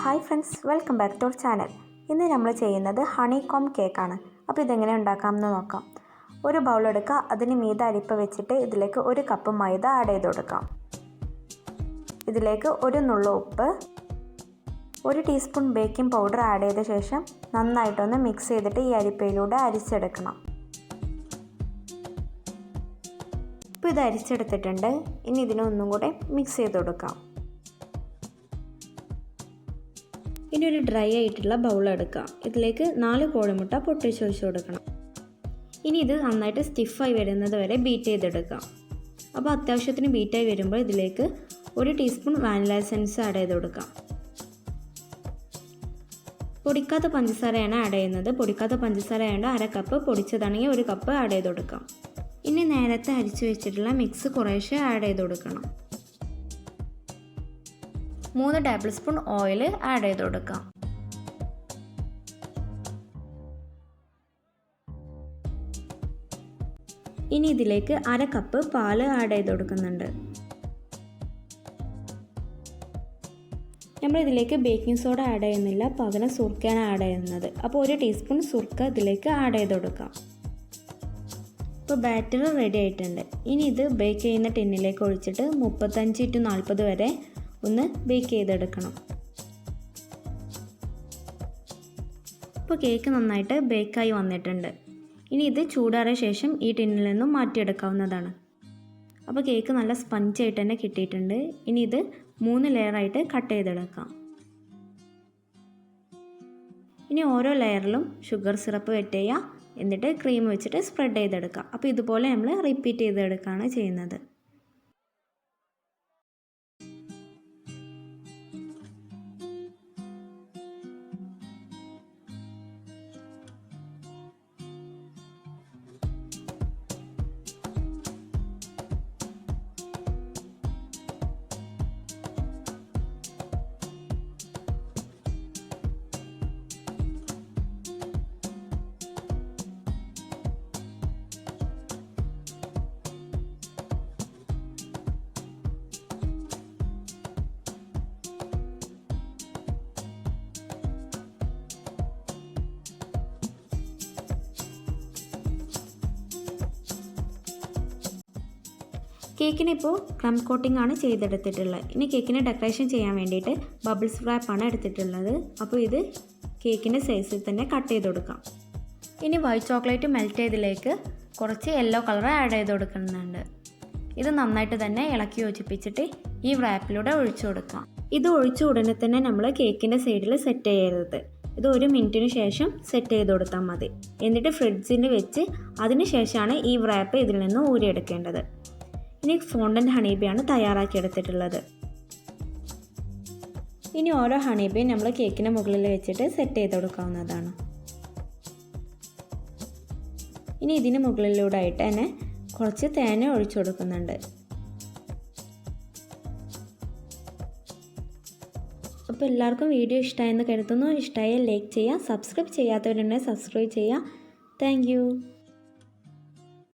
Hi friends, welcome back to our channel. ഇന്ന് നമ്മൾ ചെയ്യുന്നത് ഹണി കോം കേക്കാണ്. അപ്പോൾ ഇതെങ്ങനെ ഉണ്ടാക്കാമെന്ന് നോക്കാം. ഒരു ബൗൾ എടുക്കുക, അതിന് മീതെ അരിപ്പ വെച്ചിട്ട് ഇതിലേക്ക് 1 കപ്പ് മൈദ ആഡ് ചെയ്ത് കൊടുക്കാം. ഇതിലേക്ക് ഒരു നുള്ളു ഉപ്പ്, 1 ടീസ്പൂൺ ബേക്കിംഗ് പൗഡർ ആഡ് ചെയ്ത ശേഷം നന്നായിട്ടൊന്ന് മിക്സ് ചെയ്തിട്ട് ഈ അരിപ്പയിലൂടെ അരിച്ചെടുക്കണം. ഇപ്പോൾ ഇത് അരിച്ചെടുത്തിട്ടുണ്ട്. ഇനി ഇതിനൊന്നും കൂടെ മിക്സ് ചെയ്ത് കൊടുക്കാം. ഇനി ഒരു ഡ്രൈ ആയിട്ടുള്ള ബൗൾ എടുക്കുക. ഇതിലേക്ക് 4 കോഴിമുട്ട പൊട്ടിച്ചൊഴിച്ച് കൊടുക്കണം. ഇനി ഇത് നന്നായിട്ട് സ്റ്റിഫായി വരുന്നത് വരെ ബീറ്റ് ചെയ്തെടുക്കാം. അപ്പോൾ അത്യാവശ്യത്തിന് ബീറ്റായി വരുമ്പോൾ ഇതിലേക്ക് 1 ടീസ്പൂൺ വാനില എസൻസ് ആഡ് ചെയ്ത് കൊടുക്കാം. പൊടിക്കാത്ത പഞ്ചസാരയാണ് ആഡ് ചെയ്യുന്നത്. പൊടിക്കാത്ത പഞ്ചസാര ആയതുകൊണ്ട് 1/2 കപ്പ്, പൊടിച്ചതാണെങ്കിൽ 1 കപ്പ് ആഡ് ചെയ്ത് കൊടുക്കാം. ഇനി നേരത്തെ അരിച്ചു വെച്ചിട്ടുള്ള മിക്സ് കുറേശ്ശെ ആഡ് ചെയ്ത് കൊടുക്കണം. 3 ടേബിൾ സ്പൂൺ ഓയിൽ ആഡ് ചെയ്ത് കൊടുക്കാം. ഇനി ഇതിലേക്ക് 1/2 കപ്പ് പാല് ആഡ് ചെയ്ത് കൊടുക്കുന്നുണ്ട്. നമ്മളിതിലേക്ക് ബേക്കിംഗ് സോഡ ആഡ് ചെയ്യുന്നില്ല, പകരം സുർക്കയാണ് ആഡ് ചെയ്യുന്നത്. അപ്പോൾ 1 ടീസ്പൂൺ സുർക്ക ഇതിലേക്ക് ആഡ് ചെയ്ത് കൊടുക്കാം. ഇപ്പോൾ ബാറ്റർ റെഡി ആയിട്ടുണ്ട്. ഇനി ഇത് ബേക്ക് ചെയ്യുന്ന ടിന്നിലേക്ക് ഒഴിച്ചിട്ട് 35 to 40 വരെ ഒന്ന് ബേക്ക് ചെയ്തെടുക്കണം. ഇപ്പോൾ കേക്ക് നന്നായിട്ട് ബേക്കായി വന്നിട്ടുണ്ട്. ഇനി ഇത് ചൂടാറിയ ശേഷം ഈ ടിന്നിൽ നിന്നും മാറ്റിയെടുക്കാവുന്നതാണ്. അപ്പോൾ കേക്ക് നല്ല സ്പഞ്ചായിട്ട് തന്നെ കിട്ടിയിട്ടുണ്ട്. ഇനി ഇത് 3 ലെയറായിട്ട് കട്ട് ചെയ്തെടുക്കാം. ഇനി ഓരോ ലെയറിലും ഷുഗർ സിറപ്പ് വെറ്റ് ചെയ്യുക, എന്നിട്ട് ക്രീം വെച്ചിട്ട് സ്പ്രെഡ് ചെയ്തെടുക്കുക. അപ്പോൾ ഇതുപോലെ നമ്മൾ റിപ്പീറ്റ് ചെയ്തെടുക്കുകയാണ് ചെയ്യുന്നത്. കേക്കിന് ഇപ്പോൾ ക്രം കോട്ടിംഗ് ആണ് ചെയ്തെടുത്തിട്ടുള്ളത്. ഇനി കേക്കിനെ ഡെക്കറേഷൻ ചെയ്യാൻ വേണ്ടിയിട്ട് ബബിൾസ് റാപ്പാണ് എടുത്തിട്ടുള്ളത്. അപ്പോൾ ഇത് കേക്കിൻ്റെ സൈസിൽ തന്നെ കട്ട് ചെയ്ത് കൊടുക്കാം. ഇനി വൈറ്റ് ചോക്ലേറ്റ് മെൽറ്റ് ചെയ്തതിലേക്ക് കുറച്ച് യെല്ലോ കളർ ആഡ് ചെയ്ത് കൊടുക്കുന്നുണ്ട്. ഇത് നന്നായിട്ട് തന്നെ ഇളക്കി യോജിപ്പിച്ചിട്ട് ഈ റാപ്പിലൂടെ ഒഴിച്ചു കൊടുക്കാം. ഇത് ഒഴിച്ച ഉടനെ തന്നെ നമ്മൾ കേക്കിൻ്റെ സൈഡിൽ സെറ്റ് ചെയ്യരുത്. ഇത് 1 മിനിറ്റിന് ശേഷം സെറ്റ് ചെയ്ത് കൊടുത്താൽ മതി. എന്നിട്ട് ഫ്രിഡ്ജിൽ വെച്ച് അതിന് ശേഷമാണ് ഈ റാപ്പ് ഇതിൽ നിന്ന് ഊരിയെടുക്കേണ്ടത്. ഇനി ഫോണ്ടൻറ്റ് ഹണീബിയാണ് തയ്യാറാക്കിയെടുത്തിട്ടുള്ളത്. ഇനി ഓരോ ഹണീബിയും നമ്മൾ കേക്കിന് മുകളിൽ വെച്ചിട്ട് സെറ്റ് ചെയ്ത് കൊടുക്കാവുന്നതാണ്. ഇനി ഇതിന് മുകളിലൂടെ ആയിട്ട് തന്നെ കുറച്ച് തേന ഒഴിച്ചു കൊടുക്കുന്നുണ്ട്. അപ്പോൾ എല്ലാവർക്കും വീഡിയോ ഇഷ്ടമായെന്ന് കരുതുന്നു. ഇഷ്ടമായ ലൈക്ക് ചെയ്യുക, സബ്സ്ക്രൈബ് ചെയ്യാത്തവരുണ്ടെങ്കിൽ സബ്സ്ക്രൈബ് ചെയ്യുക. Thank you.